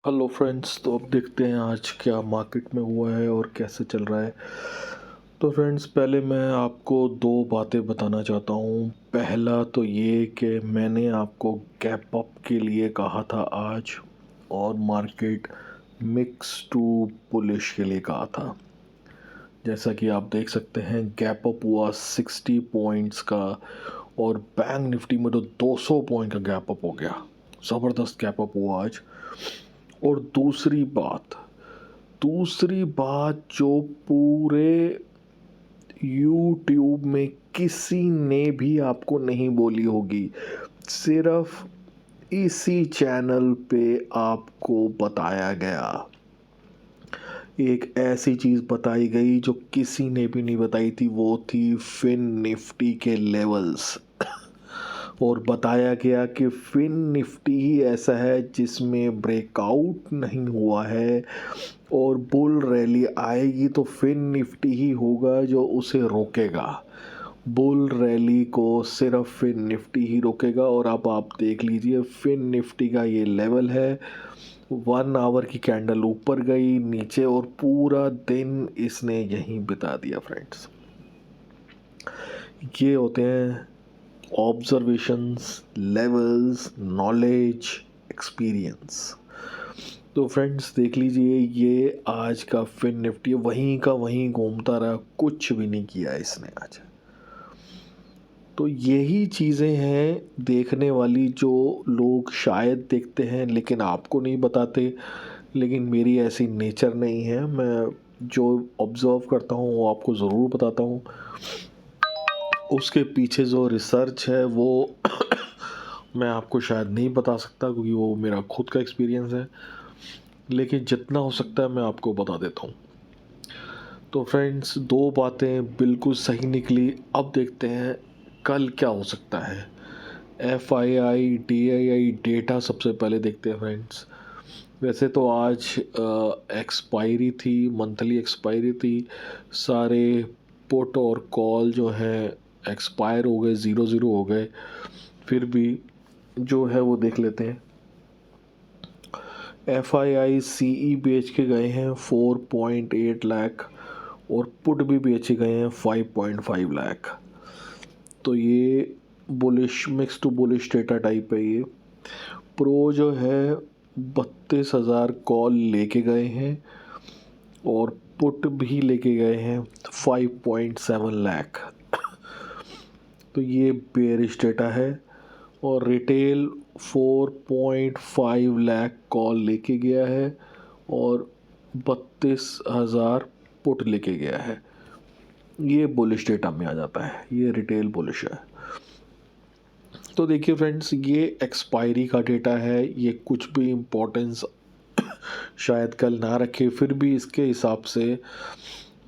Hello friends, तो अब देखते हैं आज क्या मार्केट में हुआ है और कैसे चल रहा है। तो फ्रेंड्स, पहले मैं आपको दो बातें बताना चाहता हूँ। पहला तो ये कि मैंने आपको गैप अप के लिए कहा था आज, और मार्केट मिक्स टू बुलिश के लिए कहा था। जैसा कि आप देख सकते हैं, गैप अप हुआ 60 पॉइंट्स का, और बैंक निफ्टी में तो 200 पॉइंट का गैप अप हो गया। ज़बरदस्त गैप अप हुआ आज। और दूसरी बात जो पूरे यूट्यूब में किसी ने भी आपको नहीं बोली होगी, सिर्फ इसी चैनल पे आपको बताया गया। एक ऐसी चीज़ बताई गई जो किसी ने भी नहीं बताई थी, वो थी फिन निफ्टी के लेवल्स। और बताया गया कि फिन निफ्टी ही ऐसा है जिसमें ब्रेकआउट नहीं हुआ है, और बुल रैली आएगी तो फिन निफ्टी ही होगा जो उसे रोकेगा। बुल रैली को सिर्फ फिन निफ्टी ही रोकेगा। और अब आप देख लीजिए, फिन निफ्टी का ये लेवल है। 1 आवर की कैंडल ऊपर गई, नीचे, और पूरा दिन इसने यहीं बिता दिया फ्रेंड्स। ये होते हैं ऑब्जर्वेशंस, लेवल्स, नॉलेज, एक्सपीरियंस। तो फ्रेंड्स, देख लीजिए, ये आज का फिन निफ्टी वहीं का वहीं घूमता रहा, कुछ भी नहीं किया इसने आज। तो यही चीज़ें हैं देखने वाली, जो लोग शायद देखते हैं लेकिन आपको नहीं बताते। लेकिन मेरी ऐसी नेचर नहीं है, मैं जो ऑब्ज़र्व करता हूँ वो आपको ज़रूर बताता हूँ। उसके पीछे जो रिसर्च है वो मैं आपको शायद नहीं बता सकता, क्योंकि वो मेरा खुद का एक्सपीरियंस है। लेकिन जितना हो सकता है मैं आपको बता देता हूँ। तो फ्रेंड्स, दो बातें बिल्कुल सही निकली। अब देखते हैं कल क्या हो सकता है। FII DII डेटा सबसे पहले देखते हैं फ्रेंड्स। वैसे तो आज एक्सपायरी थी, मंथली एक्सपायरी थी। सारे पुट और कॉल जो है एक्सपायर हो गए, ज़ीरो ज़ीरो हो गए। फिर भी जो है वो देख लेते हैं। FII CE बेच के गए हैं 4.8 लाख, और पुट भी बेचे गए हैं 5.5 लाख। तो ये bullish, mix to bullish data type है ये। प्रो जो है 32,000 कॉल लेके गए हैं, और पुट भी लेके गए हैं 5.7 लाख। तो ये बेयरिश डेटा है। और रिटेल 4.5 लाख कॉल लेके गया है, और 32,000 पुट लेके गया है। ये बुलिश डेटा में आ जाता है, ये रिटेल बुलिश है। तो देखिए फ्रेंड्स, ये एक्सपायरी का डेटा है, ये कुछ भी इम्पोर्टेंस शायद कल ना रखे, फिर भी इसके हिसाब से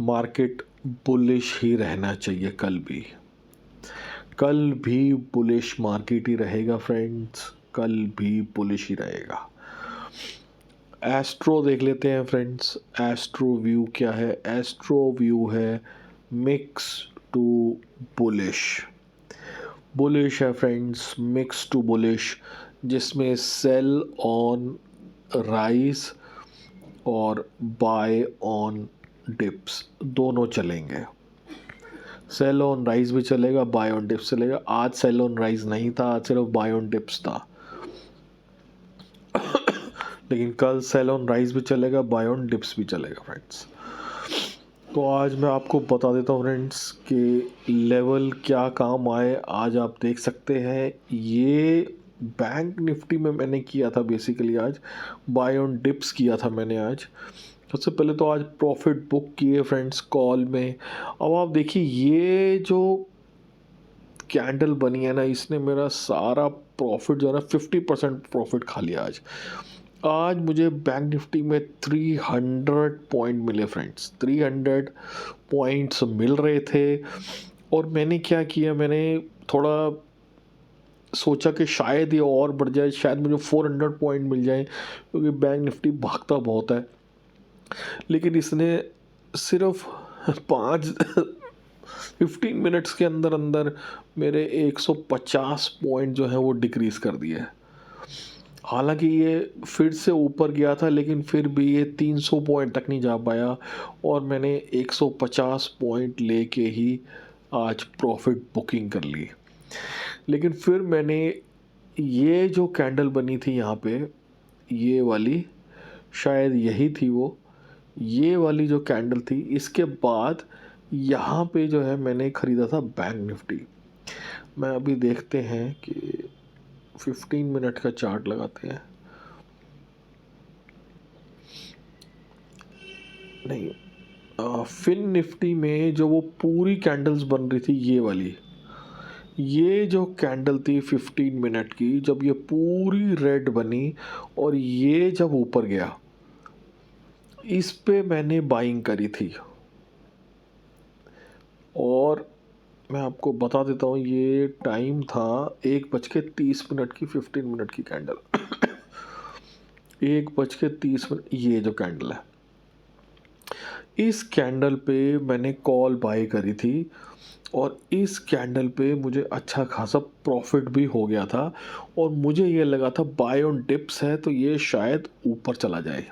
मार्केट बुलिश ही रहना चाहिए। कल भी बुलिश मार्केट ही रहेगा फ्रेंड्स, कल भी बुलिश ही रहेगा। एस्ट्रो देख लेते हैं फ्रेंड्स। एस्ट्रो व्यू क्या है? एस्ट्रो व्यू है मिक्स टू बुलिश। बुलिश है फ्रेंड्स, मिक्स टू बुलिश, जिसमें सेल ऑन राइस और बाय ऑन डिप्स दोनों चलेंगे। सेल ऑन राइस भी चलेगा, बाय ऑन डिप्स चलेगा। आज सेल ऑन राइस नहीं था, आज सिर्फ बाय ऑन डिप्स था। लेकिन कल सेल ऑन राइस भी चलेगा, बाय ऑन डिप्स भी चलेगा फ्रेंड्स। तो आज मैं आपको बता देता हूँ फ्रेंड्स कि लेवल क्या काम आए। आज आप देख सकते हैं, ये बैंक निफ्टी में मैंने किया था बेसिकली, आज बाय ऑन डिप्स किया था मैंने आज। सबसे पहले तो आज प्रॉफिट बुक किए फ्रेंड्स कॉल में। अब आप देखिए, ये जो कैंडल बनी है ना, इसने मेरा सारा प्रॉफिट जो है ना 50% प्रॉफिट खा लिया आज। आज मुझे बैंक निफ्टी में 300 पॉइंट मिले फ्रेंड्स, 300 पॉइंट्स मिल रहे थे। और मैंने क्या किया, मैंने थोड़ा सोचा कि शायद ये और बढ़ जाए, शायद मुझे 400 पॉइंट मिल जाए, क्योंकि बैंक निफ्टी भागता बहुत है। लेकिन इसने सिर्फ 15 मिनट्स के अंदर अंदर मेरे 150 पॉइंट जो है वो डिक्रीज़ कर दिए। हालांकि ये फिर से ऊपर गया था, लेकिन फिर भी ये 300 पॉइंट तक नहीं जा पाया और मैंने 150 पॉइंट लेके ही आज प्रॉफिट बुकिंग कर ली। लेकिन फिर मैंने ये जो कैंडल बनी थी यहाँ पे, ये वाली, शायद यही थी वो, ये वाली जो कैंडल थी, इसके बाद यहाँ पे जो है मैंने ख़रीदा था बैंक निफ्टी। मैं अभी देखते हैं कि 15 मिनट का चार्ट लगाते हैं। नहीं, फिन निफ्टी में जो वो पूरी कैंडल्स बन रही थी, ये वाली, ये जो कैंडल थी 15 मिनट की, जब ये पूरी रेड बनी और ये जब ऊपर गया, इस पे मैंने बाइंग करी थी। और मैं आपको बता देता हूँ, ये टाइम था 1:30 की, 15 मिनट की कैंडल। 1:30, ये जो कैंडल है, इस कैंडल पे मैंने कॉल बाय करी थी और इस कैंडल पे मुझे अच्छा खासा प्रॉफिट भी हो गया था। और मुझे ये लगा था बाय ऑन डिप्स है तो ये शायद ऊपर चला जाए,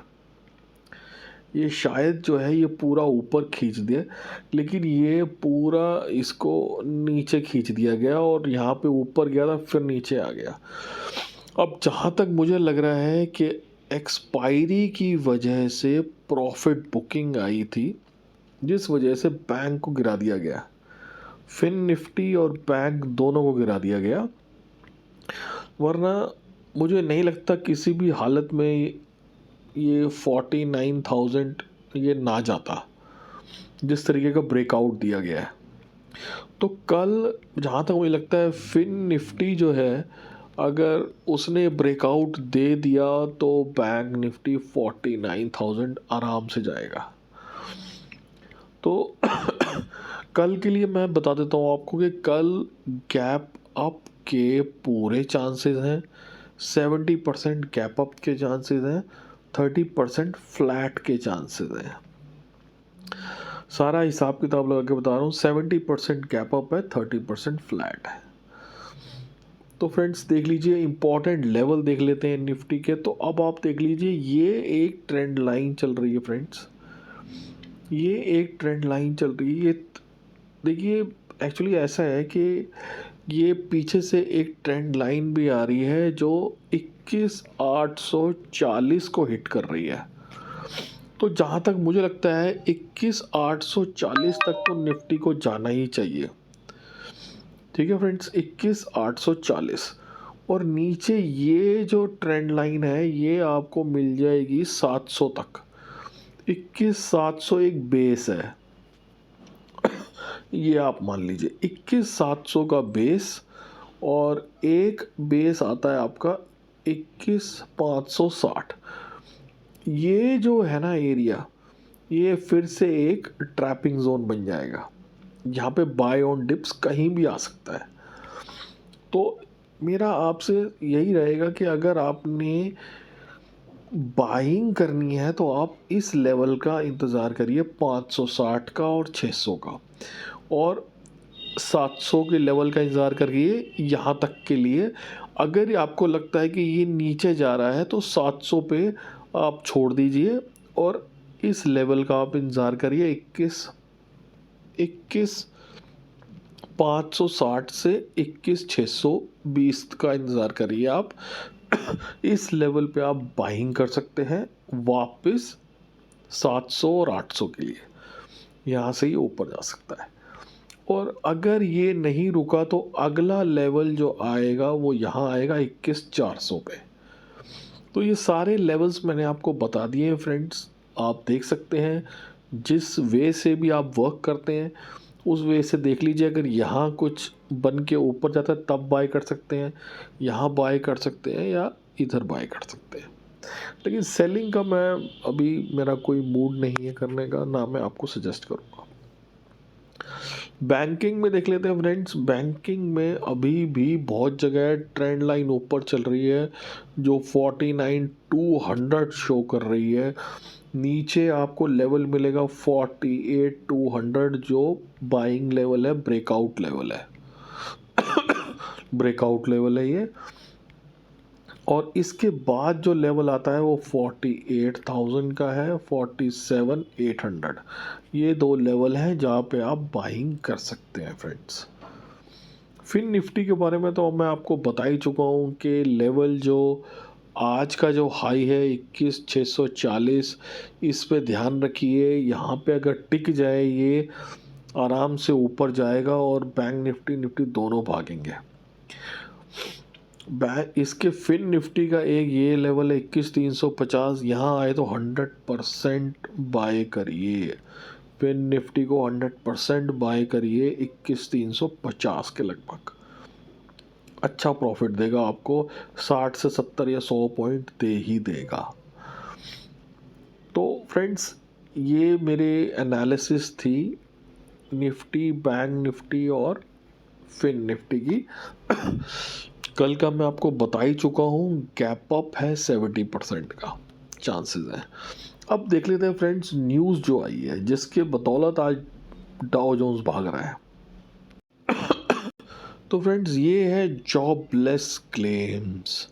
ये शायद जो है ये पूरा ऊपर खींच दे, लेकिन ये पूरा इसको नीचे खींच दिया गया और यहाँ पे ऊपर गया था फिर नीचे आ गया। अब जहाँ तक मुझे लग रहा है कि एक्सपायरी की वजह से प्रॉफिट बुकिंग आई थी, जिस वजह से बैंक को गिरा दिया गया, फिन निफ्टी और बैंक दोनों को गिरा दिया गया। वरना मुझे नहीं लगता किसी भी हालत में ये 49,000 ये ना जाता, जिस तरीके का ब्रेकआउट दिया गया है। तो कल जहाँ तक मुझे लगता है फिन निफ्टी जो है, अगर उसने ब्रेकआउट दे दिया तो बैंक निफ्टी 49,000 आराम से जाएगा। तो कल के लिए मैं बता देता हूँ आपको कि कल गैप अप के पूरे चांसेस हैं, 70% गैप अप के चांसेस हैं, 30% फ्लैट के चांसेस हैं। सारा हिसाब किताब लगा के बता रहा हूँ, 70% गैप अप है, 30% फ्लैट है। तो फ्रेंड्स देख लीजिए, इंपॉर्टेंट लेवल देख लेते हैं निफ्टी के। तो अब आप देख लीजिए, ये एक ट्रेंड लाइन चल रही है फ्रेंड्स, ये एक ट्रेंड लाइन चल रही है। ये देखिए, एक्चुअली ऐसा है कि ये पीछे से एक ट्रेंड लाइन भी आ रही है जो 21,840 को हिट कर रही है। तो जहाँ तक मुझे लगता है 21,840 तक तो निफ्टी को जाना ही चाहिए। ठीक है फ्रेंड्स, 21,840। और नीचे ये जो ट्रेंड लाइन है ये आपको मिल जाएगी 700 तक। 21,700 एक बेस है, ये आप मान लीजिए 21,700 का बेस। और एक बेस आता है आपका 21,560। ये जो है ना एरिया, ये फिर से एक ट्रैपिंग जोन बन जाएगा, यहाँ पे बाय ऑन डिप्स कहीं भी आ सकता है। तो मेरा आपसे यही रहेगा कि अगर आपने बाइंग करनी है तो आप इस लेवल का इंतज़ार करिए, 560 का और 600 का, और 700 के लेवल का इंतज़ार करिए यहाँ तक के लिए। अगर आपको लगता है कि ये नीचे जा रहा है तो 700 पे आप छोड़ दीजिए और इस लेवल का आप इंतज़ार करिए, 21,560 से 21,620 का इंतज़ार करिए आप। इस लेवल पे आप बाइंग कर सकते हैं वापस 700 और 800 के लिए, यहाँ से ही ऊपर जा सकता है। और अगर ये नहीं रुका तो अगला लेवल जो आएगा वो यहाँ आएगा 21,400 पे। तो ये सारे लेवल्स मैंने आपको बता दिए हैं फ्रेंड्स, आप देख सकते हैं। जिस वे से भी आप वर्क करते हैं उस वे से देख लीजिए, अगर यहाँ कुछ बन के ऊपर जाता है तब बाय कर सकते हैं, यहाँ बाय कर सकते हैं, या इधर बाय कर सकते हैं। लेकिन सेलिंग का मैं अभी, मेरा कोई मूड नहीं है करने का, ना मैं आपको सजेस्ट करूँगा। बैंकिंग में देख लेते हैं फ्रेंड्स। बैंकिंग में अभी भी बहुत जगह ट्रेंड लाइन ऊपर चल रही है जो 49,200 शो कर रही है। नीचे आपको लेवल मिलेगा 48,200 जो बाइंग लेवल है, ब्रेकआउट लेवल है। ब्रेकआउट लेवल है ये। और इसके बाद जो लेवल आता है वो 48,000 का है, 47,800। ये दो लेवल हैं जहाँ पे आप बाइंग कर सकते हैं फ्रेंड्स। फिन निफ्टी के बारे में तो मैं आपको बता ही चुका हूँ कि लेवल जो आज का जो हाई है 21,640, इस पे ध्यान रखिए। यहाँ पे अगर टिक जाए ये आराम से ऊपर जाएगा और बैंक निफ्टी दोनों भागेंगे। इसके फिन निफ्टी का एक ये लेवल है 21,350, यहाँ आए तो 100% बाय करिए। फिन निफ्टी को 100% बाय करिए 21,350 के लगभग। अच्छा प्रॉफिट देगा आपको, 60 से 70 या 100 पॉइंट दे ही देगा। तो फ्रेंड्स ये मेरे एनालिसिस थी निफ्टी, बैंक निफ्टी और फिन निफ्टी की। कल का मैं आपको बता ही चुका हूँ, गैप अप है 70% का चांसेस है। अब देख लेते हैं फ्रेंड्स न्यूज़ जो आई है जिसके बदौलत आज डाउ जोन्स भाग रहा है। तो फ्रेंड्स ये है जॉबलेस क्लेम्स।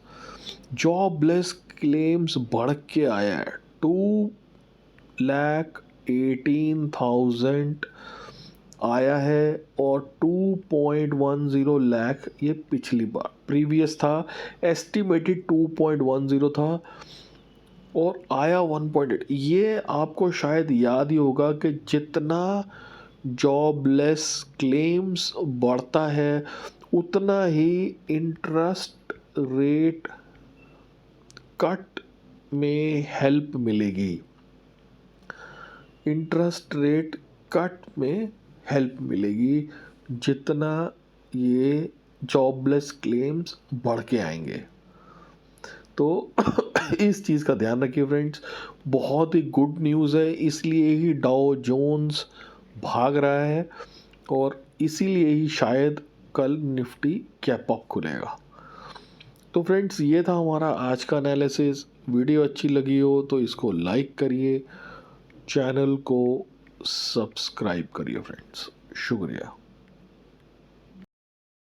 जॉबलेस क्लेम्स बढ़ के आया है 2,18,000 आया है और 2.10 लाख ये पिछली बार प्रीवियस था। एस्टिमेटेड 2.10 था और आया 1.8। ये आपको शायद याद ही होगा कि जितना जॉबलेस क्लेम्स बढ़ता है उतना ही इंटरेस्ट रेट कट में हेल्प मिलेगी। इंटरेस्ट रेट कट में हेल्प मिलेगी जितना ये जॉबलेस क्लेम्स बढ़ के आएंगे। तो इस चीज़ का ध्यान रखिए फ्रेंड्स, बहुत ही गुड न्यूज़ है, इसलिए ही डाउ जोन्स भाग रहा है और इसीलिए ही शायद कल निफ्टी कैप अप खुलेगा। तो फ्रेंड्स ये था हमारा आज का एनालिसिस। वीडियो अच्छी लगी हो तो इसको लाइक करिए, चैनल को सब्सक्राइब करिए फ्रेंड्स। शुक्रिया।